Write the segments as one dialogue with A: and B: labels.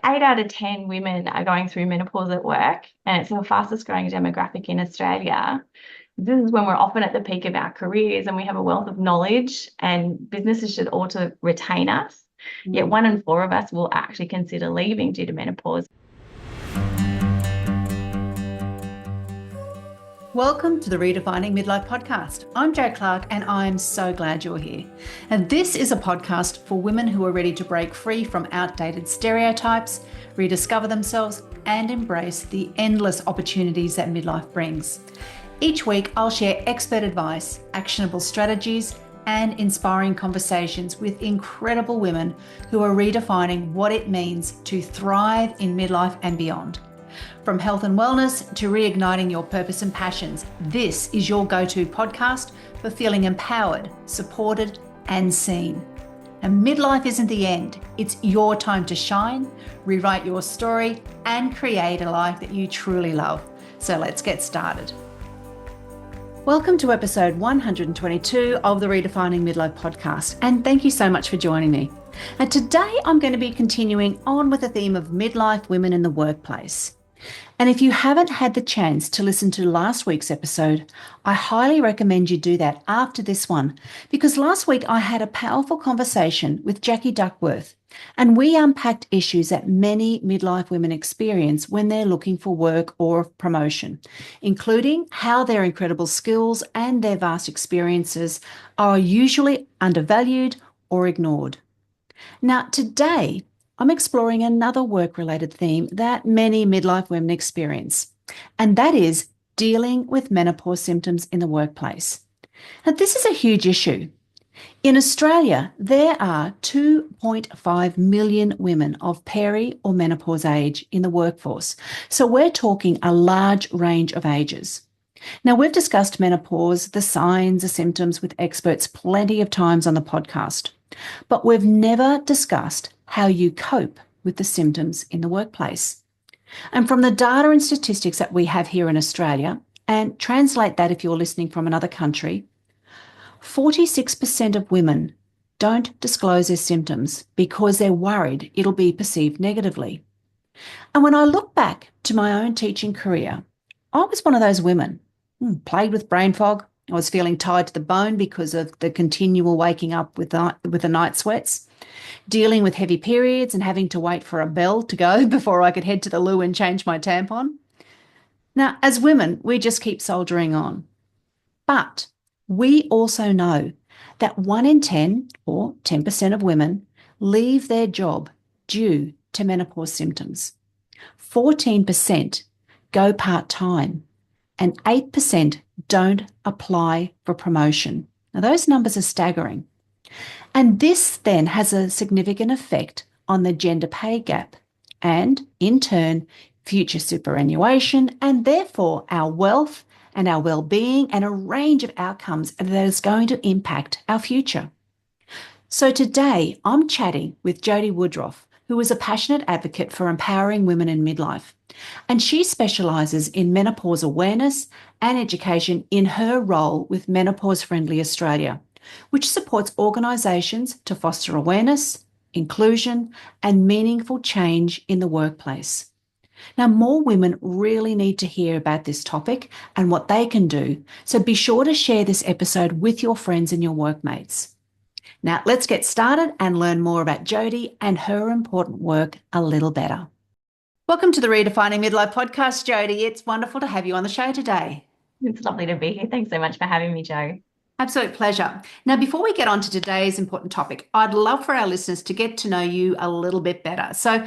A: 8 out of 10 women are going through menopause at work, and it's the fastest growing demographic in Australia. This is when we're often at the peak of our careers and we have a wealth of knowledge, and businesses should ought to retain us. Yet
B: Mm.
A: 1 in 4 of us will actually consider leaving due to menopause.
B: Welcome to the Redefining Midlife podcast. I'm Jo Clark and I'm so glad you're here. And this is a podcast for women who are ready to break free from outdated stereotypes, rediscover themselves, and embrace the endless opportunities that midlife brings. Each week, I'll share expert advice, actionable strategies, and inspiring conversations with incredible women who are redefining what it means to thrive in midlife and beyond. From health and wellness to reigniting your purpose and passions, this is your go-to podcast for feeling empowered, supported, and seen. And midlife isn't the end. It's your time to shine, rewrite your story, and create a life that you truly love. So let's get started. Welcome to episode 122 of the Redefining Midlife podcast, and thank you so much for joining me. And today I'm going to be continuing on with the theme of midlife women in the workplace. And if you haven't had the chance to listen to last week's episode, I highly recommend you do that after this one, because last week I had a powerful conversation with Jackie Duckworth, and we unpacked issues that many midlife women experience when they're looking for work or promotion, including how their incredible skills and their vast experiences are usually undervalued or ignored. Now, today, I'm exploring another work-related theme that many midlife women experience, and that is dealing with menopause symptoms in the workplace. Now, this is a huge issue. In Australia, there are 2.5 million women of peri or menopause age in the workforce, so we're talking a large range of ages. Now, we've discussed menopause, the signs, the symptoms with experts plenty of times on the podcast, but we've never discussed how you cope with the symptoms in the workplace. And from the data and statistics that we have here in Australia, and translate that if you're listening from another country, 46% of women don't disclose their symptoms because they're worried it'll be perceived negatively. And when I look back to my own teaching career, I was one of those women, plagued with brain fog. I was feeling tired to the bone because of the continual waking up with the night sweats, dealing with heavy periods and having to wait for a bell to go before I could head to the loo and change my tampon. Now, as women, we just keep soldiering on. But we also know that 1 in 10 or 10% of women leave their job due to menopause symptoms. 14% go part-time and 8% don't apply for promotion. Now, those numbers are staggering. And this then has a significant effect on the gender pay gap and, in turn, future superannuation and therefore our wealth and our well-being and a range of outcomes that is going to impact our future. So today I'm chatting with Jodi Woodroff, who is a passionate advocate for empowering women in midlife. And she specialises in menopause awareness and education in her role with Menopause-Friendly Australia, which supports organisations to foster awareness, inclusion, and meaningful change in the workplace. Now, more women really need to hear about this topic and what they can do, so be sure to share this episode with your friends and your workmates. Now, let's get started and learn more about Jodi and her important work a little better. Welcome to the Redefining Midlife podcast, Jodi. It's wonderful to have you on the show today.
A: It's lovely to be here. Thanks so much for having me, Jo.
B: Absolute pleasure. Now, before we get on to today's important topic, I'd love for our listeners to get to know you a little bit better. So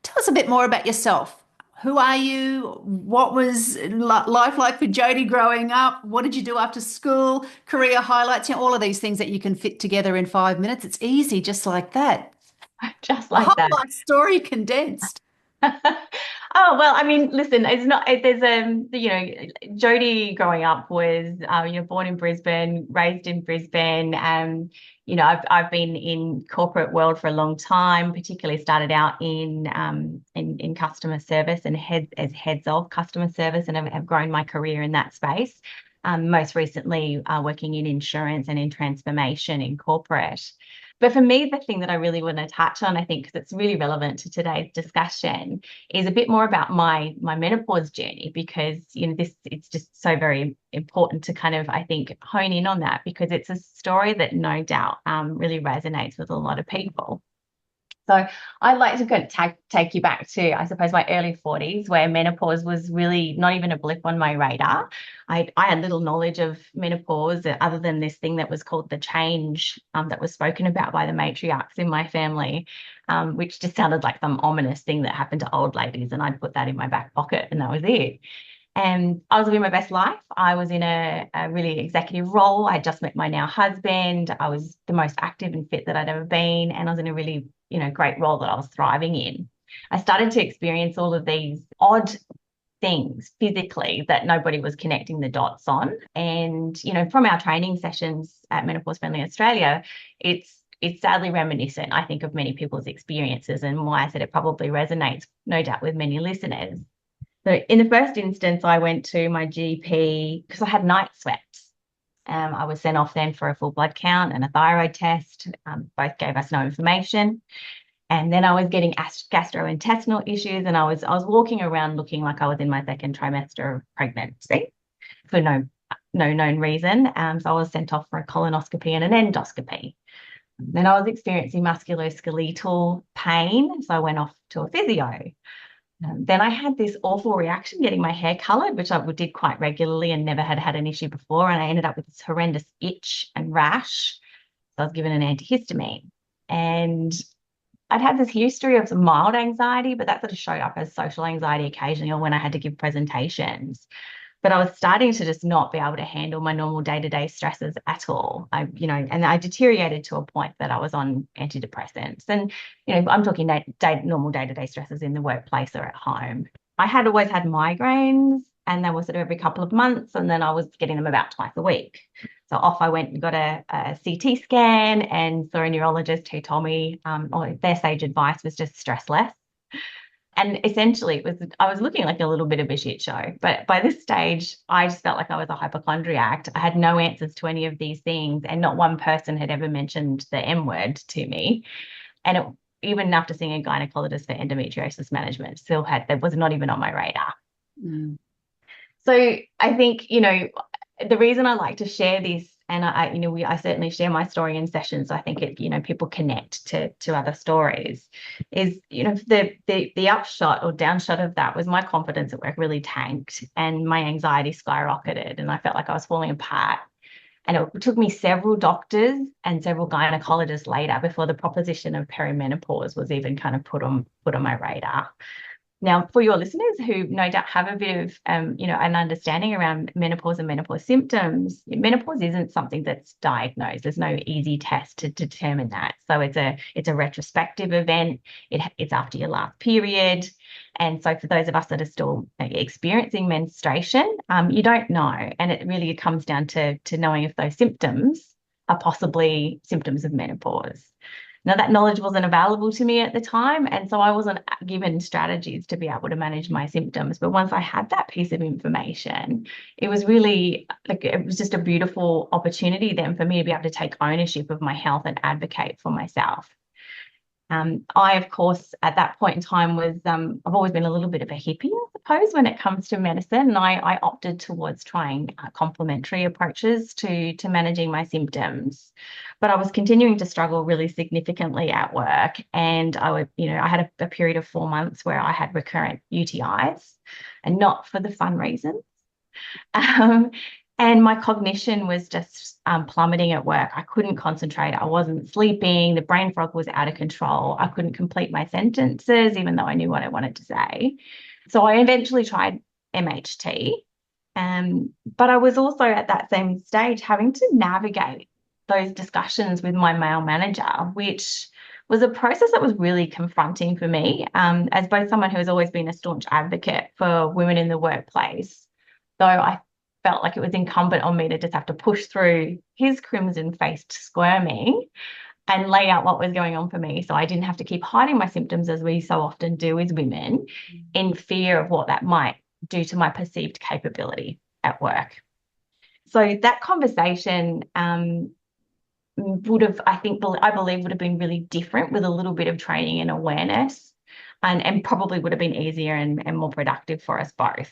B: tell us a bit more about yourself. Who are you? What was life like for Jodi growing up? What did you do after school? Career highlights, all of these things that you can fit together in 5 minutes. It's easy, just like that.
A: Just
B: A
A: like
B: whole
A: that.
B: life story condensed.
A: Oh, well, I mean, listen, it's not, there's, Jodi growing up was, born in Brisbane, raised in Brisbane. I've been in corporate world for a long time, particularly started out in customer service and as heads of customer service, and have grown my career in that space. Most recently, working in insurance and in transformation in corporate. But for me, the thing that I really want to touch on, I think, because it's really relevant to today's discussion, is a bit more about my menopause journey, because it's just so very important to kind of, I think, hone in on that, because it's a story that no doubt really resonates with a lot of people. So I'd like to kind of take you back to, I suppose, my early 40s, where menopause was really not even a blip on my radar. I had little knowledge of menopause other than this thing that was called the change, that was spoken about by the matriarchs in my family, which just sounded like some ominous thing that happened to old ladies. And I'd put that in my back pocket, and that was it. And I was living my best life. I was in a really executive role. I just met my now husband. I was the most active and fit that I'd ever been. And I was in a really, great role that I was thriving in. I started to experience all of these odd things physically that nobody was connecting the dots on. And, from our training sessions at Menopause-Friendly Australia, it's sadly reminiscent, I think, of many people's experiences, and why I said it probably resonates, no doubt, with many listeners. So in the first instance, I went to my GP because I had night sweats. I was sent off then for a full blood count and a thyroid test. Both gave us no information. And then I was getting gastrointestinal issues, and I was walking around looking like I was in my second trimester of pregnancy for no known reason. So I was sent off for a colonoscopy and an endoscopy. Then I was experiencing musculoskeletal pain, so I went off to a physio. Then I had this awful reaction getting my hair coloured, which I did quite regularly and never had an issue before. And I ended up with this horrendous itch and rash. So I was given an antihistamine. And I'd had this history of some mild anxiety, but that sort of showed up as social anxiety occasionally, or when I had to give presentations. But I was starting to just not be able to handle my normal day-to-day stresses at all. And I deteriorated to a point that I was on antidepressants. And, I'm talking normal day-to-day stresses in the workplace or at home. I had always had migraines, and they were sort of every couple of months, and then I was getting them about twice a week. So off I went and got a CT scan and saw a neurologist who told me, or their sage advice was just stress less. And essentially, I was looking like a little bit of a shit show. But by this stage, I just felt like I was a hypochondriac. I had no answers to any of these things, and not one person had ever mentioned the M word to me. And even after seeing a gynecologist for endometriosis management, that was not even on my radar.
B: Mm.
A: So I think, the reason I like to share this, and I certainly share my story in sessions. I think people connect to other stories. Is the upshot or downshot of that was my confidence at work really tanked, and my anxiety skyrocketed, and I felt like I was falling apart. And it took me several doctors and several gynecologists later before the proposition of perimenopause was even kind of put on my radar. Now, for your listeners who no doubt have a bit of, an understanding around menopause and menopause symptoms, menopause isn't something that's diagnosed. There's no easy test to determine that. So it's a retrospective event. It's after your last period. And so for those of us that are still experiencing menstruation, you don't know. And it really comes down to knowing if those symptoms are possibly symptoms of menopause. Now, that knowledge wasn't available to me at the time, and so I wasn't given strategies to be able to manage my symptoms. But once I had that piece of information, it was really it was just a beautiful opportunity then for me to be able to take ownership of my health and advocate for myself. I, of course, at that point in time I've always been a little bit of a hippie, I suppose, when it comes to medicine. And I opted towards trying complementary approaches to managing my symptoms. But I was continuing to struggle really significantly at work. And I had a period of 4 months where I had recurrent UTIs, and not for the fun reasons. And my cognition was just plummeting at work. I couldn't concentrate. I wasn't sleeping. The brain fog was out of control. I couldn't complete my sentences, even though I knew what I wanted to say. So I eventually tried MHT. But I was also at that same stage having to navigate those discussions with my male manager, which was a process that was really confronting for me, as both someone who has always been a staunch advocate for women in the workplace, though I felt like it was incumbent on me to just have to push through his crimson-faced squirming and lay out what was going on for me, so I didn't have to keep hiding my symptoms, as we so often do as women, in fear of what that might do to my perceived capability at work. So that conversation I believe would have been really different with a little bit of training and awareness, and probably would have been easier and more productive for us both.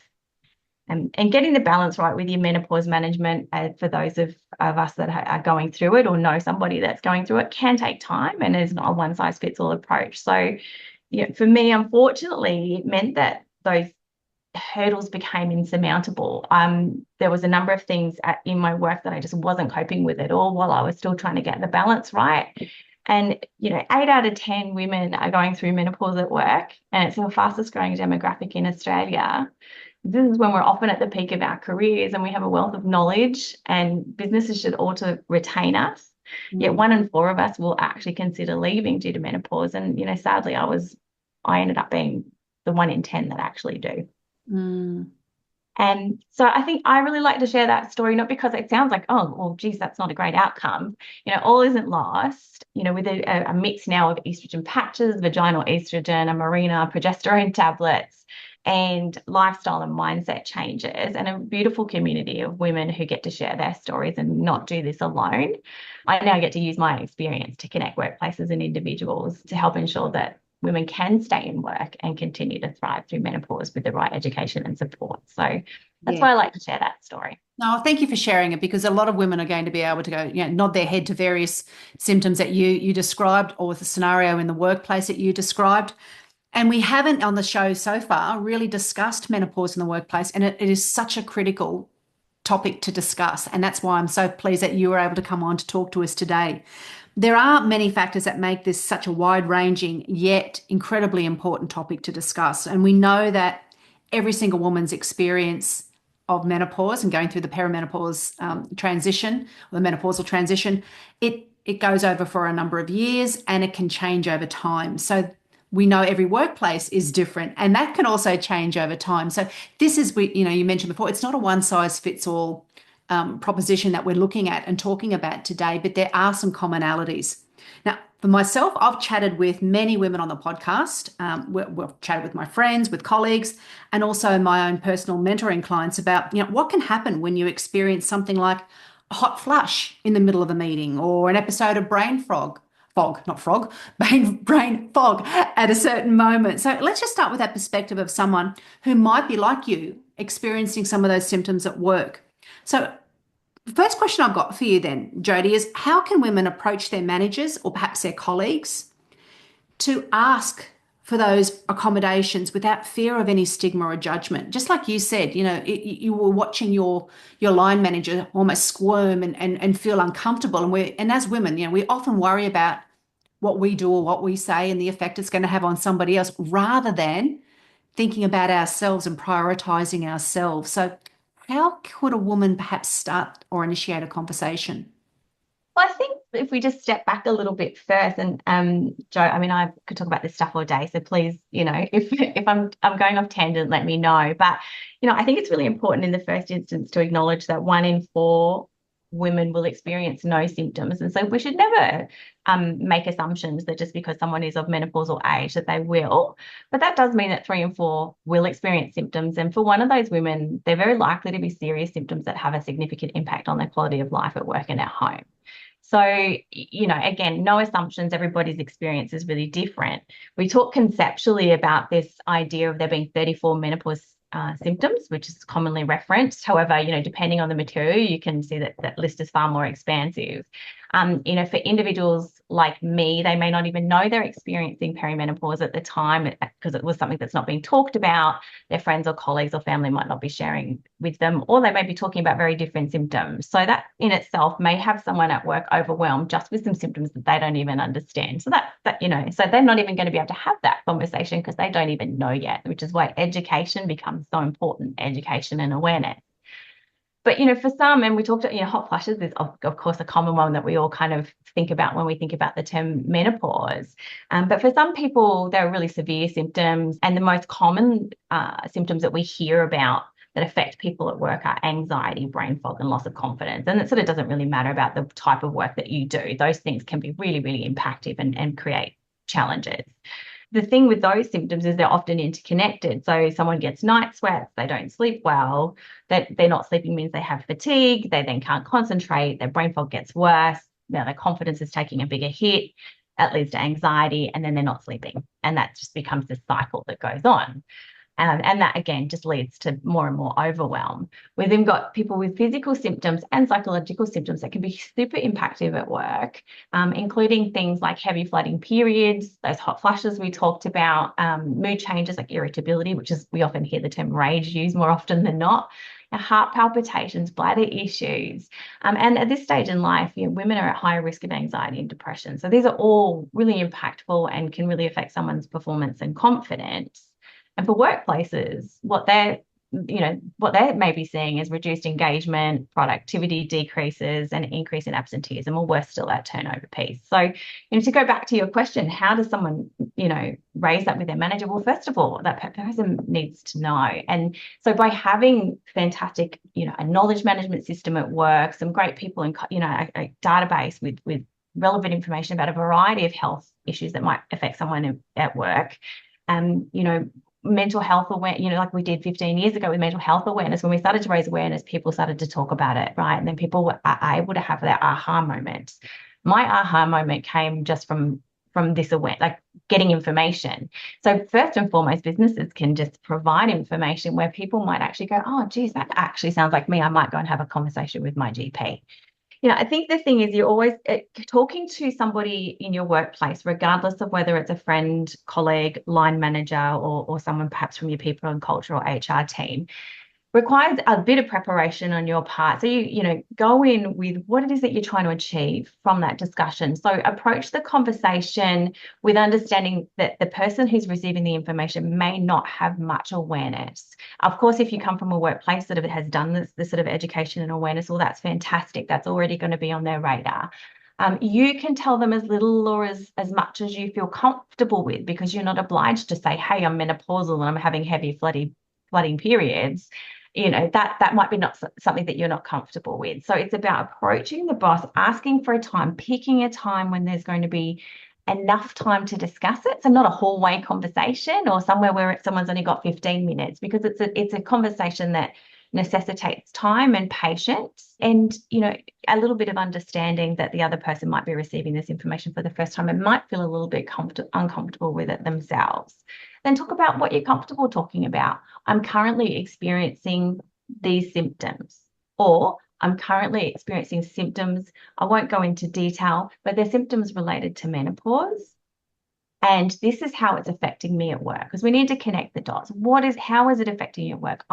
A: And getting the balance right with your menopause management, for those of us that are going through it or know somebody that's going through it, can take time and is not a one size fits all approach. So, for me, unfortunately, it meant that those hurdles became insurmountable. There was a number of things in my work that I just wasn't coping with at all while I was still trying to get the balance right. And, 8 out of 10 women are going through menopause at work, and it's the fastest growing demographic in Australia. This is when we're often at the peak of our careers and we have a wealth of knowledge, and businesses should ought to retain us. Yet 1 in 4 of us will actually consider leaving due to menopause. And, sadly, I ended up being the 1 in 10 that actually do.
B: Mm.
A: And so I think I really like to share that story, not because it sounds like, oh, well, geez, that's not a great outcome. All isn't lost, with a mix now of estrogen patches, vaginal estrogen, a Mirena, progesterone tablets, and lifestyle and mindset changes, and a beautiful community of women who get to share their stories and not do this alone. I now get to use my experience to connect workplaces and individuals to help ensure that women can stay in work and continue to thrive through menopause with the right education and support. So that's why I like to share that story.
B: No, thank you for sharing it, because a lot of women are going to be able to go, nod their head to various symptoms that you described, or the scenario in the workplace that you described. And we haven't on the show so far really discussed menopause in the workplace, and it is such a critical topic to discuss. And that's why I'm so pleased that you were able to come on to talk to us today. There are many factors that make this such a wide-ranging yet incredibly important topic to discuss. And we know that every single woman's experience of menopause and going through the perimenopause transition, or the menopausal transition, it goes over for a number of years, and it can change over time. So we know every workplace is different, and that can also change over time. So this is, you mentioned before, it's not a one size fits all proposition that we're looking at and talking about today, but there are some commonalities. Now, for myself, I've chatted with many women on the podcast. We've chatted with my friends, with colleagues, and also my own personal mentoring clients about, what can happen when you experience something like a hot flush in the middle of a meeting, or an episode of brain fog at a certain moment. So let's just start with that perspective of someone who might be like you, experiencing some of those symptoms at work. So the first question I've got for you then, Jodi, is how can women approach their managers or perhaps their colleagues to ask for those accommodations without fear of any stigma or judgment? Just like you said, you were watching your line manager almost squirm and feel uncomfortable. And as women, we often worry about what we do or what we say and the effect it's going to have on somebody else, rather than thinking about ourselves and prioritizing ourselves. So how could a woman perhaps start or initiate a conversation?
A: Well, I think if we just step back a little bit first, and Jo, I mean, I could talk about this stuff all day, so please, if I'm going off tangent, let me know. But I think it's really important in the first instance to acknowledge that 1 in 4 women will experience no symptoms, and so we should never make assumptions that just because someone is of menopausal age that they will. But that does mean that 3 in 4 will experience symptoms, and for one of those women, they're very likely to be serious symptoms that have a significant impact on their quality of life at work and at home. So, again, no assumptions. Everybody's experience is really different. We talk conceptually about this idea of there being 34 menopause symptoms, which is commonly referenced. However, depending on the material, you can see that that list is far more expansive. For individuals like me, they may not even know they're experiencing perimenopause at the time because it was something that's not being talked about. Their friends or colleagues or family might not be sharing with them, or they may be talking about very different symptoms. So that in itself may have someone at work overwhelmed just with some symptoms that they don't even understand. So so they're not even going to be able to have that conversation because they don't even know yet, which is why education becomes so important, education and awareness. But, for some, and we talked about, hot flushes is, of course, a common one that we all kind of think about when we think about the term menopause. But for some people, there are really severe symptoms. And the most common symptoms that we hear about that affect people at work are anxiety, brain fog, and loss of confidence. And it sort of doesn't really matter about the type of work that you do. Those things can be really, really impactful and create challenges. The thing with those symptoms is they're often interconnected. So someone gets night sweats, they don't sleep well, that they're not sleeping means they have fatigue, they then can't concentrate, their brain fog gets worse. their confidence is taking a bigger hit. That leads to anxiety, and then they're not sleeping. And that just becomes this cycle that goes on. And that, again, just leads to more and more overwhelm. We've then got people with physical symptoms and psychological symptoms that can be super impactive at work, including things like heavy flooding periods, those hot flushes we talked about, mood changes like irritability, which is, we often hear the term rage used more often than not, heart palpitations, bladder issues. And at this stage in life, women are at higher risk of anxiety and depression. So these are all really impactful and can really affect someone's performance and confidence. And for workplaces, what they may be seeing is reduced engagement, productivity decreases, and increase in absenteeism, or worse still, that turnover piece. So, to go back to your question, how does someone, raise that with their manager? Well, first of all, that person needs to know. And so by having fantastic, a knowledge management system at work, some great people in, a database with relevant information about a variety of health issues that might affect someone at work, mental health awareness, like we did 15 years ago with mental health awareness. When we started to raise awareness, people started to talk about it, right? And then people are able to have their aha moments. My aha moment came just from this awareness, like getting information. So first and foremost, businesses can just provide information where people might actually go, oh, geez, that actually sounds like me. I might go and have a conversation with my GP. I think the thing is, you're always talking to somebody in your workplace, regardless of whether it's a friend, colleague, line manager, or someone perhaps from your people and culture or HR team, requires a bit of preparation on your part. So you go in with what it is that you're trying to achieve from that discussion. So approach the conversation with understanding that the person who's receiving the information may not have much awareness. Of course, if you come from a workplace that has done this sort of education and awareness, well, that's fantastic. That's already going to be on their radar. You can tell them as little or as much as you feel comfortable with, because you're not obliged to say, hey, I'm menopausal and I'm having heavy flooding periods. That might be not something that you're not comfortable with. So it's about approaching the boss, asking for a time, picking a time when there's going to be enough time to discuss it. So not a hallway conversation or somewhere where someone's only got 15 minutes, because it's a conversation that necessitates time and patience and, a little bit of understanding that the other person might be receiving this information for the first time and might feel a little bit uncomfortable with it themselves. Then talk about what you're comfortable talking about. I'm currently experiencing these symptoms, or I'm currently experiencing symptoms. I won't go into detail, but they're symptoms related to menopause. And this is how it's affecting me at work, because we need to connect the dots. How is it affecting you at work?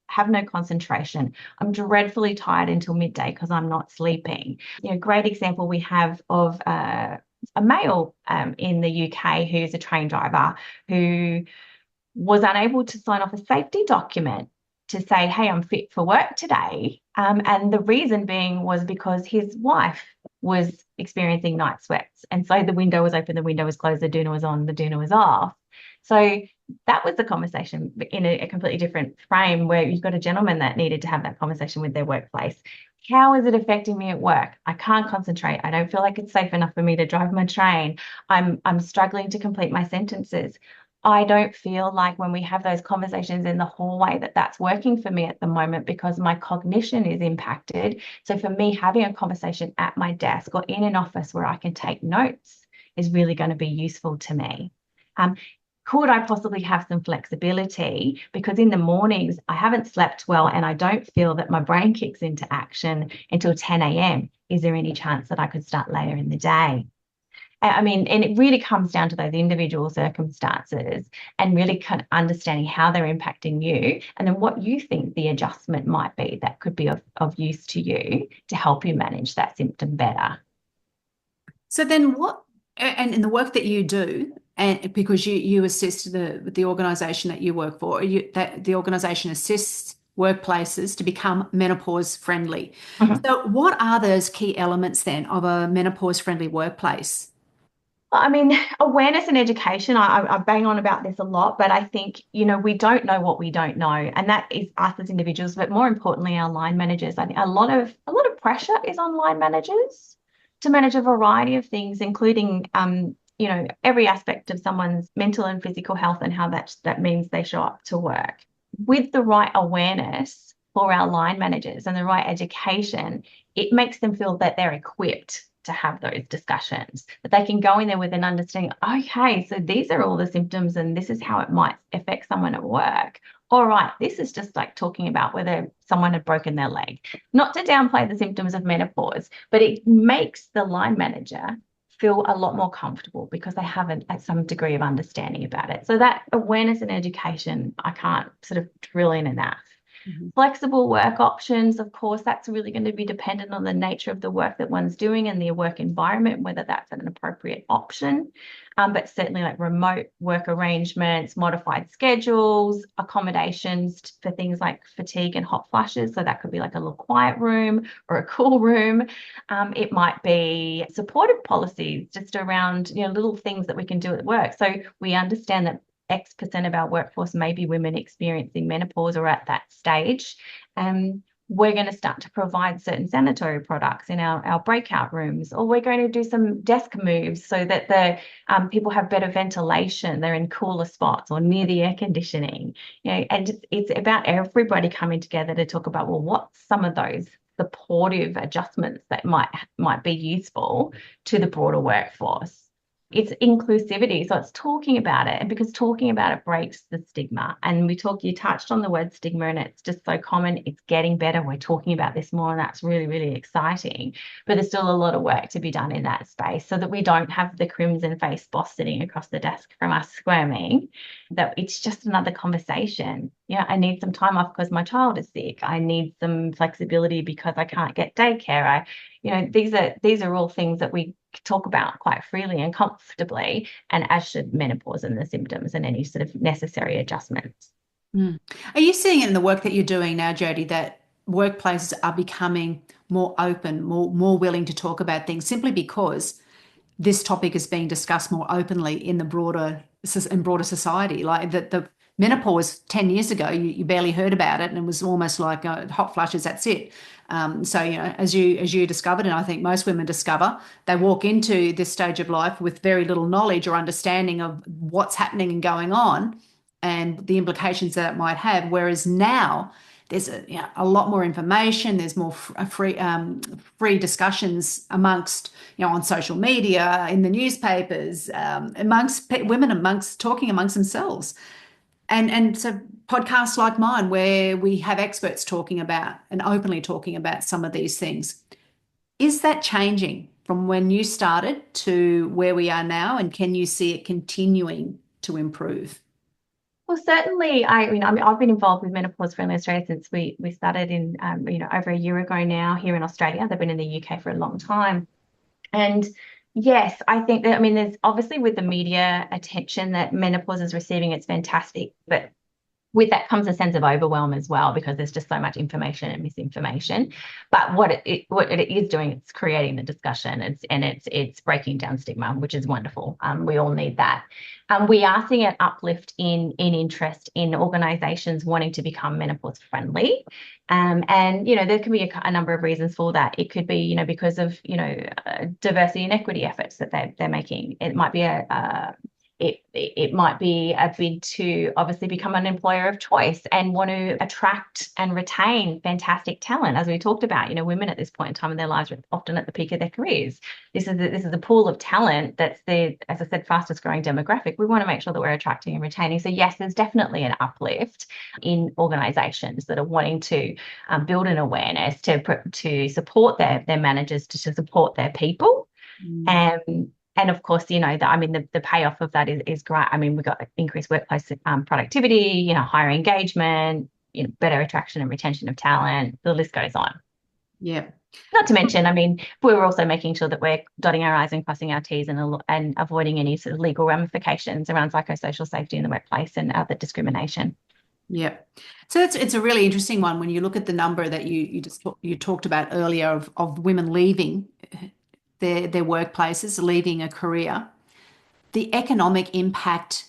A: Have no concentration. I'm dreadfully tired until midday because I'm not sleeping. Great example we have of a male in the UK who's a train driver who was unable to sign off a safety document to say, hey, I'm fit for work today. And the reason being was because his wife was experiencing night sweats. And so the window was open, the window was closed, the doona was on, the doona was off. So that was the conversation in a completely different frame, where you've got a gentleman that needed to have that conversation with their workplace. How is it affecting me at work? I can't concentrate. I don't feel like it's safe enough for me to drive my train. I'm struggling to complete my sentences. I don't feel like when we have those conversations in the hallway that's working for me at the moment, because my cognition is impacted. So for me, having a conversation at my desk or in an office where I can take notes is really going to be useful to me. Could I possibly have some flexibility? Because in the mornings, I haven't slept well and I don't feel that my brain kicks into action until 10 a.m. Is there any chance that I could start later in the day? And it really comes down to those individual circumstances and really kind of understanding how they're impacting you, and then what you think the adjustment might be that could be of use to you to help you manage that symptom better.
B: So then and in the work that you do, and because you assist the organisation that you work for, that the organisation assists workplaces to become menopause friendly. Mm-hmm. So what are those key elements then of a menopause friendly workplace?
A: Awareness and education, I bang on about this a lot, but I think, we don't know what we don't know. And that is us as individuals, but more importantly, our line managers. I think a lot of pressure is on line managers to manage a variety of things, including, every aspect of someone's mental and physical health and how that means they show up to work. With the right awareness for our line managers and the right education, it makes them feel that they're equipped to have those discussions, that they can go in there with an understanding, okay, so these are all the symptoms and this is how it might affect someone at work. All right, this is just like talking about whether someone had broken their leg. Not to downplay the symptoms of menopause, but it makes the line manager feel a lot more comfortable because they have some degree of understanding about it. So that awareness and education, I can't sort of drill in enough.
B: Mm-hmm.
A: Flexible work options, of course, that's really going to be dependent on the nature of the work that one's doing and the work environment, whether that's an appropriate option. But certainly like remote work arrangements, modified schedules, accommodations for things like fatigue and hot flushes. So that could be like a little quiet room or a cool room. It might be supportive policies just around, little things that we can do at work. So we understand that X% of our workforce may be women experiencing menopause or at that stage. We're going to start to provide certain sanitary products in our breakout rooms, or we're going to do some desk moves so that the people have better ventilation, they're in cooler spots or near the air conditioning. And it's about everybody coming together to talk about, well, what's some of those supportive adjustments that might be useful to the broader workforce. It's inclusivity. So it's talking about it. And because talking about it breaks the stigma. And you touched on the word stigma, and it's just so common. It's getting better. We're talking about this more, and that's really, really exciting. But there's still a lot of work to be done in that space so that we don't have the crimson faced boss sitting across the desk from us squirming, that it's just another conversation. I need some time off because my child is sick. I need some flexibility because I can't get daycare. These are all things that we talk about quite freely and comfortably, and as should menopause and the symptoms and any sort of necessary adjustments.
B: Mm. Are you seeing in the work that you're doing now, Jodi, that workplaces are becoming more open, more willing to talk about things simply because this topic is being discussed more openly in the broader society? Like the menopause 10 years ago, you barely heard about it, and it was almost like hot flushes, that's it. So, as you discovered, and I think most women discover, they walk into this stage of life with very little knowledge or understanding of what's happening and going on and the implications that it might have. Whereas now there's a lot more information. There's more free discussions amongst, on social media, in the newspapers, amongst women, talking amongst themselves. And so podcasts like mine, where we have experts talking about and openly talking about some of these things. Is that changing from when you started to where we are now? And can you see it continuing to improve?
A: Well, certainly, I've been involved with Menopause-Friendly Australia since we started in, over a year ago now here in Australia. They've been in the UK for a long time. And yes, I think that, there's obviously with the media attention that menopause is receiving, it's fantastic. But with that comes a sense of overwhelm as well, because there's just so much information and misinformation. But what it is doing, it's creating the discussion. It's breaking down stigma, which is wonderful. We all need that. We are seeing an uplift in interest in organisations wanting to become menopause friendly. And there can be a number of reasons for that. It could be because of diversity and equity efforts that they're making. It might be it might be a bid to obviously become an employer of choice and want to attract and retain fantastic talent. As we talked about, women at this point in time in their lives are often at the peak of their careers. This is a pool of talent that's the, as I said, fastest growing demographic. We want to make sure that we're attracting and retaining. So yes, there's definitely an uplift in organisations that are wanting to build an awareness to support their managers, to support their people. And of course, the payoff of that is great. We've got increased workplace productivity, higher engagement, better attraction and retention of talent. The list goes on.
B: Yeah.
A: Not to mention, we're also making sure that we're dotting our I's and crossing our T's and avoiding any sort of legal ramifications around psychosocial safety in the workplace and other discrimination.
B: Yeah. So it's a really interesting one when you look at the number that you talked about earlier of women leaving their workplaces, leaving a career, the economic impact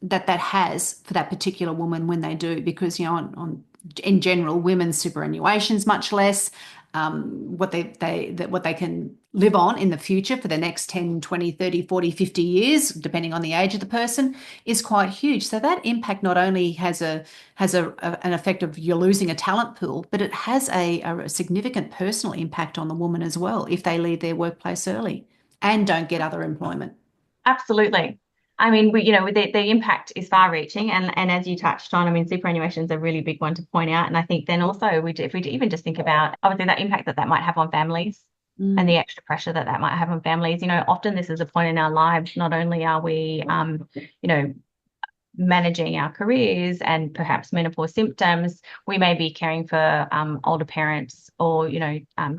B: that has for that particular woman when they do, because in general, women's superannuation's much less. what they can live on in the future for the next 10, 20, 30, 40, 50 years, depending on the age of the person, is quite huge. So that impact not only has an effect of you're losing a talent pool, but it has a significant personal impact on the woman as well if they leave their workplace early and don't get other employment.
A: Absolutely. I mean, the impact is far-reaching, and as you touched on, I mean, superannuation is a really big one to point out. And I think then also, if we even just think about obviously that impact that might have on families and the extra pressure that might have on families, often this is a point in our lives. Not only are we, managing our careers and perhaps menopause symptoms, we may be caring for older parents or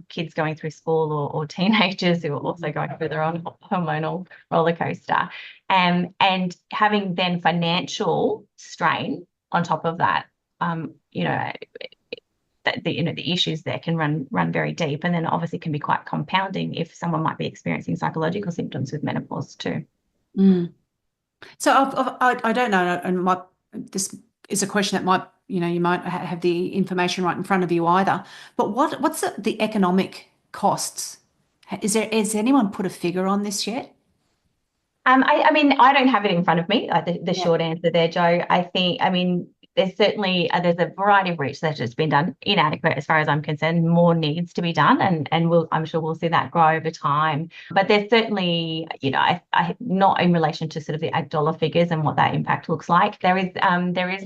A: kids going through school or teenagers who are also going through their own hormonal roller coaster, and having then financial strain on top of that. The issues there can run very deep, and then obviously can be quite compounding if someone might be experiencing psychological symptoms with menopause too.
B: Mm. So I don't know, and this is a question that might, you might have the information right in front of you either. But what's the economic costs? Has anyone put a figure on this yet?
A: I mean, I don't have it in front of me. The
B: Yeah.
A: short answer there, Joe. I mean, there's certainly there's a variety of research that's been done, inadequate as far as I'm concerned. More needs to be done, and I'm sure we'll see that grow over time. But there's certainly, I not in relation to sort of the dollar figures and what that impact looks like. There is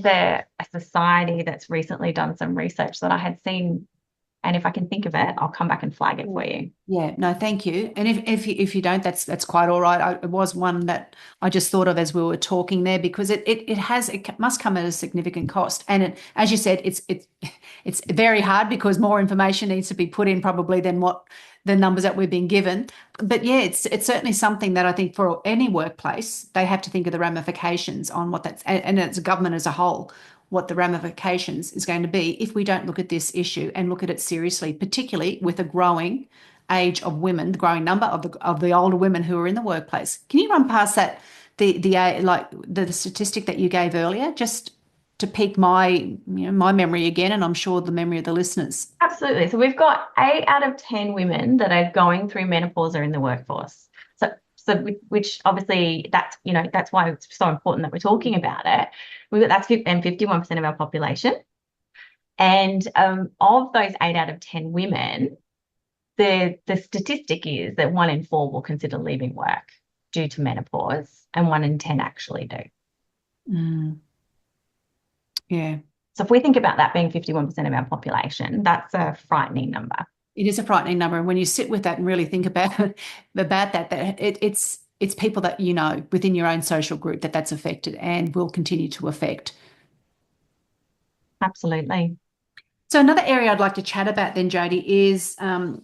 A: a society that's recently done some research that I had seen. And if I can think of it, I'll come back and flag it for you.
B: Yeah, no, thank you. And if you don't, that's quite all right. It was one that I just thought of as we were talking there, because it must come at a significant cost. And as you said, it's very hard because more information needs to be put in probably than what the numbers that we've been given. But yeah, it's certainly something that I think for any workplace, they have to think of the ramifications on what and as a government as a whole, what the ramifications is going to be if we don't look at this issue and look at it seriously, particularly with a growing age of women, the growing number of the older women who are in the workplace. Can you run past that the statistic that you gave earlier, just to pique my memory again, and I'm sure the memory of the listeners?
A: Absolutely. So we've got 8 out of 10 women that are going through menopause are in the workforce. So which obviously that's why it's so important that we're talking about it. That's 51% of our population. And of those 8 out of 10 women, the statistic is that 1 in 4 will consider leaving work due to menopause, and 1 in 10 actually do.
B: Mm. Yeah.
A: So if we think about that being 51% of our population, that's a frightening number.
B: It is a frightening number. And when you sit with that and really think about that it's people that within your own social group that's affected and will continue to affect.
A: Absolutely.
B: So another area I'd like to chat about then, Jodi, is our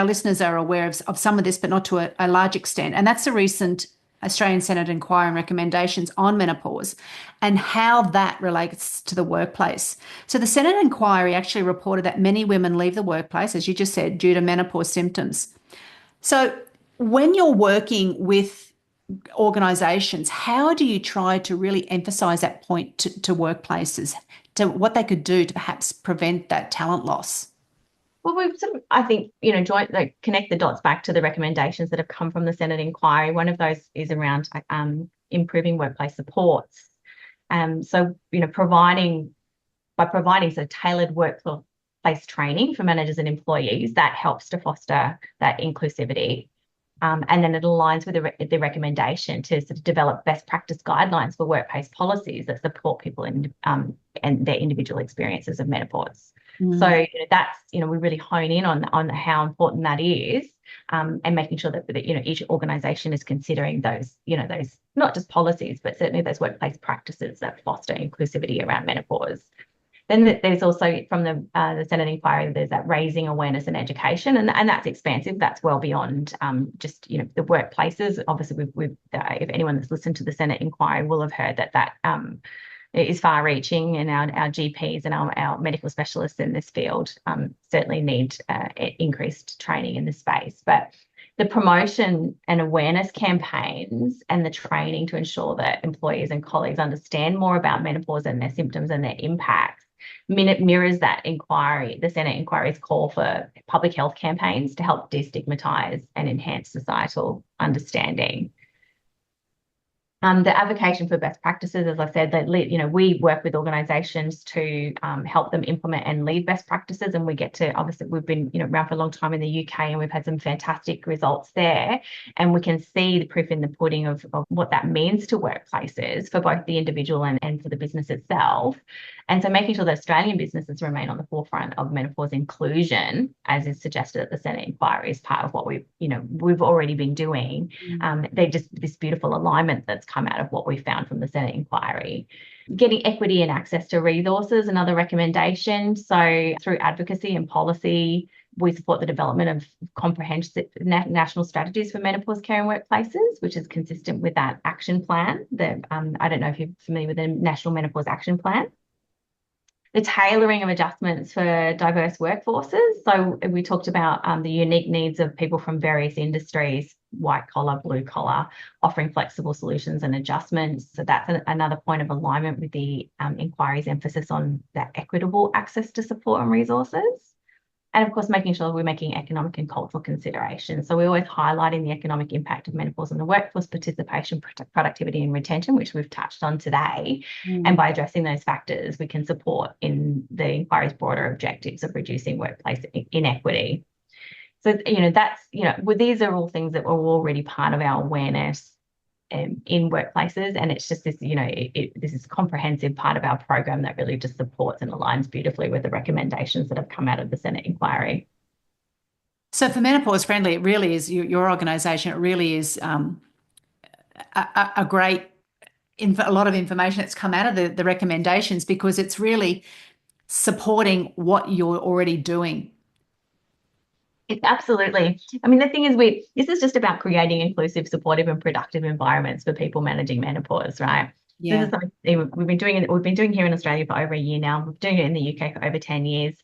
B: listeners are aware of some of this, but not to a large extent. And that's the recent Australian Senate inquiry and recommendations on menopause and how that relates to the workplace. So the Senate inquiry actually reported that many women leave the workplace, as you just said, due to menopause symptoms. So when you're working with organisations, how do you try to really emphasise that point to workplaces, to what they could do to perhaps prevent that talent loss?
A: Well, we've sort of, I think, connect the dots back to the recommendations that have come from the Senate inquiry. One of those is around improving workplace supports. So, providing sort of tailored workplace training for managers and employees, that helps to foster that inclusivity. And then it aligns with the recommendation to sort of develop best practice guidelines for workplace policies that support people in and their individual experiences of menopause. So that's, we really hone in on how important that is, and making sure that each organisation is considering those not just policies, but certainly those workplace practices that foster inclusivity around menopause. Then there's also from the Senate inquiry, there's that raising awareness and education, and that's expansive. That's well beyond just the workplaces. Obviously, if anyone that's listened to the Senate inquiry will have heard that is far-reaching, and our GPs and our medical specialists in this field certainly need increased training in this space. But the promotion and awareness campaigns and the training to ensure that employees and colleagues understand more about menopause and their symptoms and their impacts mirrors that inquiry, the Senate inquiry's call for public health campaigns to help destigmatize and enhance societal understanding. The advocacy for best practices, as I said, we work with organisations to help them implement and lead best practices, and we get to, obviously, we've been around for a long time in the UK, and we've had some fantastic results there, and we can see the proof in the pudding of what that means to workplaces for both the individual and for the business itself. And so making sure that Australian businesses remain on the forefront of menopause inclusion, as is suggested at the Senate inquiry, is part of what we've already been doing. They're just this beautiful alignment that's come out of what we found from the Senate inquiry. Getting equity and access to resources, another recommendation. So through advocacy and policy, we support the development of comprehensive national strategies for menopause care in workplaces, which is consistent with that action plan. I don't know if you're familiar with the National Menopause Action Plan. The tailoring of adjustments for diverse workforces. So we talked about the unique needs of people from various industries, white collar, blue collar, offering flexible solutions and adjustments. So that's another point of alignment with the inquiry's emphasis on that equitable access to support and resources. And of course, making sure we're making economic and cultural considerations. So we're always highlighting the economic impact of menopause on the workforce, participation, productivity, and retention, which we've touched on today. And by addressing those factors, we can support in the inquiry's broader objectives of reducing workplace inequity. So, these are all things that were already part of our awareness in workplaces, and it's just this, this is a comprehensive part of our program that really just supports and aligns beautifully with the recommendations that have come out of the Senate inquiry.
B: So for Menopause Friendly, it really is your organisation. It really is a great, a lot of information that's come out of the recommendations, because it's really supporting what you're already doing.
A: Absolutely. I mean, the thing is, this is just about creating inclusive, supportive, and productive environments for people managing menopause, right?
B: Yeah.
A: This is something we've been doing here in Australia for over a year now. We're doing it in the UK for over 10 years.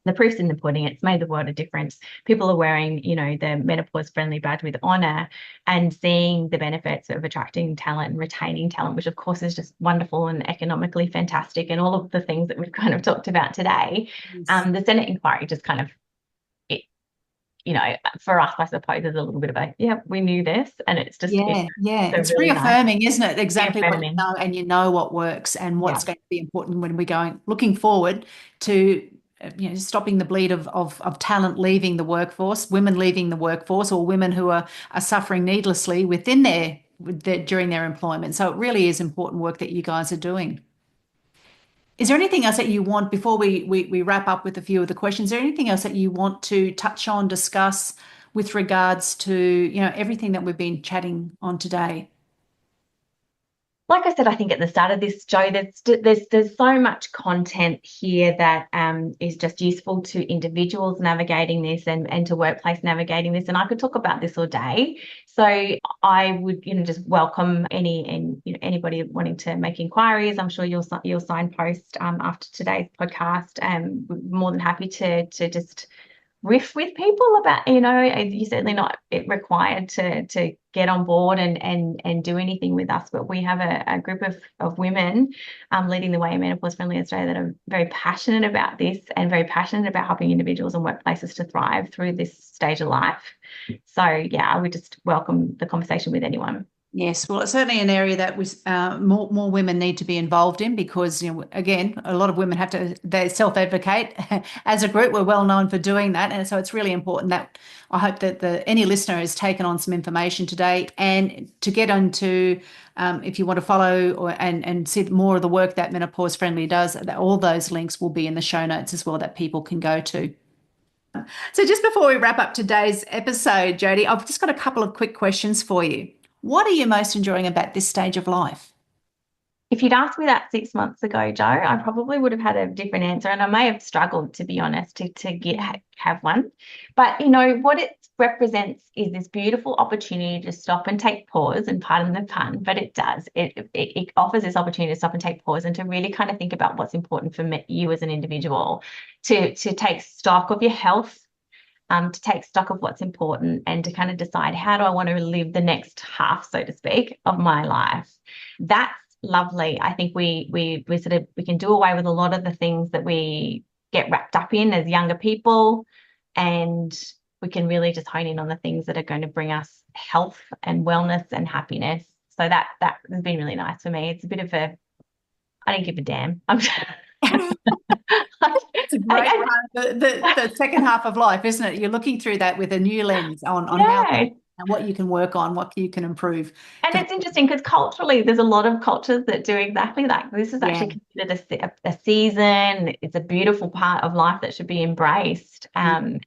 A: The proof's in the pudding. It's made the world a difference. People are wearing, the menopause-friendly badge with honour and seeing the benefits of attracting talent and retaining talent, which of course is just wonderful and economically fantastic, and all of the things that we've kind of talked about today.
B: Yes.
A: The Senate inquiry just kind of, for us, I suppose, is a little bit of we knew this, and it's just
B: it's
A: really
B: reaffirming,
A: nice.
B: isn't it? Exactly what you know, and you know what works and what's going to be important when we're looking forward to stopping the bleed of talent leaving the workforce, women leaving the workforce, or women who are suffering needlessly during their employment. So it really is important work that you guys are doing. Is there anything else that you want, before we wrap up with a few of the questions, is there anything else that you want to touch on, discuss with regards to, everything that we've been chatting on today?
A: Like I said, I think at the start of this, Jo, there's so much content here that is just useful to individuals navigating this and to workplace navigating this. And I could talk about this all day. So I would, just welcome anybody wanting to make inquiries. I'm sure you'll signpost after today's podcast. We're more than happy to just riff with people about, you're certainly not required to get on board and do anything with us, but we have a group of women leading the way in Menopause Friendly Australia that are very passionate about this and very passionate about helping individuals and workplaces to thrive through this stage of life. So I would just welcome the conversation with anyone.
B: Yes, well, it's certainly an area that more women need to be involved in, because, again, a lot of women they self-advocate. As a group, we're well known for doing that, and so it's really important that I hope that any listener has taken on some information today, and to get onto, if you want to follow and see more of the work that Menopause Friendly does, all those links will be in the show notes as well that people can go to. So just before we wrap up today's episode, Jodi, I've just got a couple of quick questions for you. What are you most enjoying about this stage of life?
A: If you'd asked me that 6 months ago, Jo, I probably would have had a different answer, and I may have struggled, to be honest, to have one. But what it represents is this beautiful opportunity to stop and take pause, and pardon the pun, but it does. It offers this opportunity to stop and take pause and to really kind of think about what's important for you as an individual, to take stock of your health. To take stock of what's important and to kind of decide, how do I want to live the next half, so to speak, of my life? That's lovely. I think we can do away with a lot of the things that we get wrapped up in as younger people, and we can really just hone in on the things that are going to bring us health and wellness and happiness. So that has been really nice for me. It's a bit of a I don't give a damn.
B: It's a great part of the second half of life, isn't it? You're looking through that with a new lens on how
A: Yeah.
B: and what you can work on, what you can improve.
A: And it's interesting because culturally, there's a lot of cultures that do exactly that. This is
B: Yeah.
A: actually considered a season. It's a beautiful part of life that should be embraced. And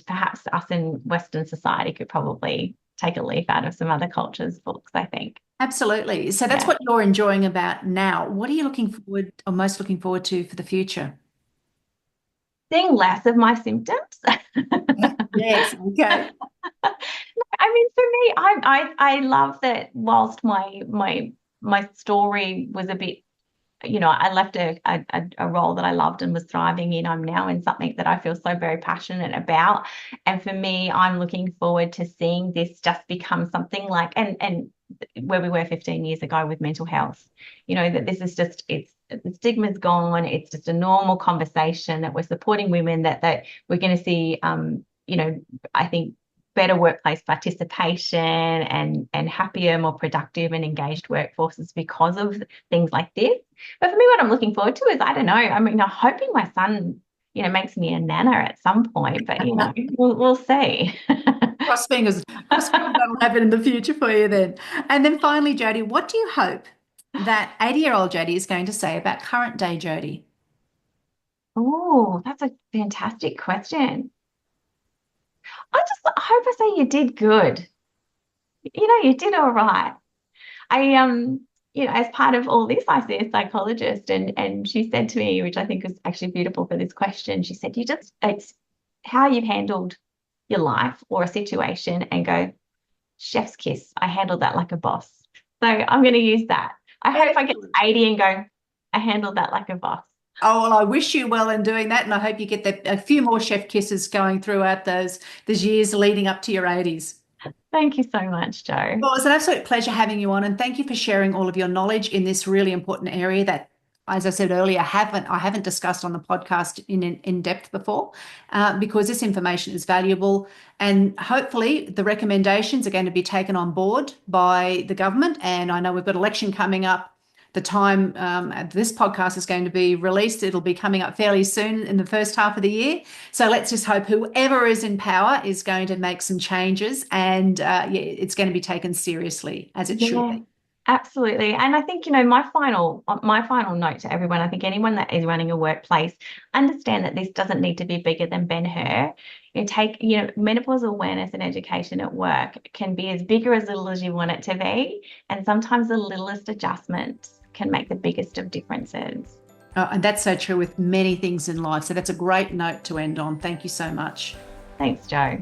A: perhaps us in Western society could probably take a leaf out of some other cultures' books, I think.
B: Absolutely. So that's
A: Yeah.
B: what you're enjoying about now. What are you looking forward or most looking forward to for the future?
A: Seeing less of my symptoms.
B: Yes. Okay.
A: I mean, for me, I love that whilst my story was a bit, I left a role that I loved and was thriving in. I'm now in something that I feel so very passionate about. And for me, I'm looking forward to seeing this just become something like and where we were 15 years ago with mental health, that this is just the stigma's gone. It's just a normal conversation that we're supporting women, that we're going to see I think better workplace participation and happier, more productive and engaged workforces because of things like this. But for me, what I'm looking forward to is, I don't know, I mean, I'm hoping my son, makes me a nana at some point, but, we'll see.
B: Cross fingers that'll happen in the future for you then. And then finally, Jodi, what do you hope that 80-year-old Jodi is going to say about current day Jodi?
A: Oh, that's a fantastic question. I just hope I say you did good. You did all right. As part of all this, I see a psychologist, and she said to me, which I think was actually beautiful for this question, she said, it's how you've handled your life or a situation and go, chef's kiss. I handled that like a boss. So I'm going to use that. I hope I get to 80 and go, I handled that like a boss.
B: Oh, well, I wish you well in doing that, and I hope you get a few more chef kisses going throughout those years leading up to your 80s.
A: Thank you so much, Jo.
B: Well, it was an absolute pleasure having you on, and thank you for sharing all of your knowledge in this really important area that, as I said earlier, I haven't discussed on the podcast in depth before, because this information is valuable, and hopefully the recommendations are going to be taken on board by the government. And I know we've got election coming up. The time this podcast is going to be released, it'll be coming up fairly soon in the first half of the year. So let's just hope whoever is in power is going to make some changes, and it's going to be taken seriously as it should
A: Yeah,
B: be.
A: absolutely. And I think, my final note to everyone, I think anyone that is running a workplace, understand that this doesn't need to be bigger than Ben-Hur. Menopause awareness and education at work can be as big or as little as you want it to be. And sometimes the littlest adjustments can make the biggest of differences.
B: And that's so true with many things in life. So that's a great note to end on. Thank you so much.
A: Thanks, Jo.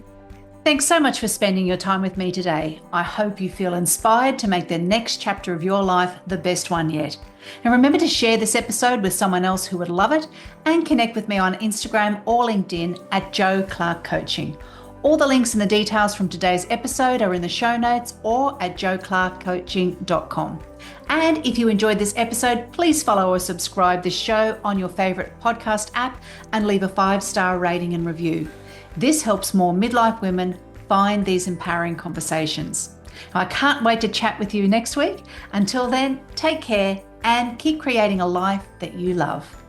B: Thanks so much for spending your time with me today. I hope you feel inspired to make the next chapter of your life the best one yet. And remember to share this episode with someone else who would love it, and connect with me on Instagram or LinkedIn at Jo Clark Coaching. All the links and the details from today's episode are in the show notes or at joclarkcoaching.com. And if you enjoyed this episode, please follow or subscribe this show on your favourite podcast app and leave a 5-star rating and review. This helps more midlife women find these empowering conversations. I can't wait to chat with you next week. Until then, take care and keep creating a life that you love.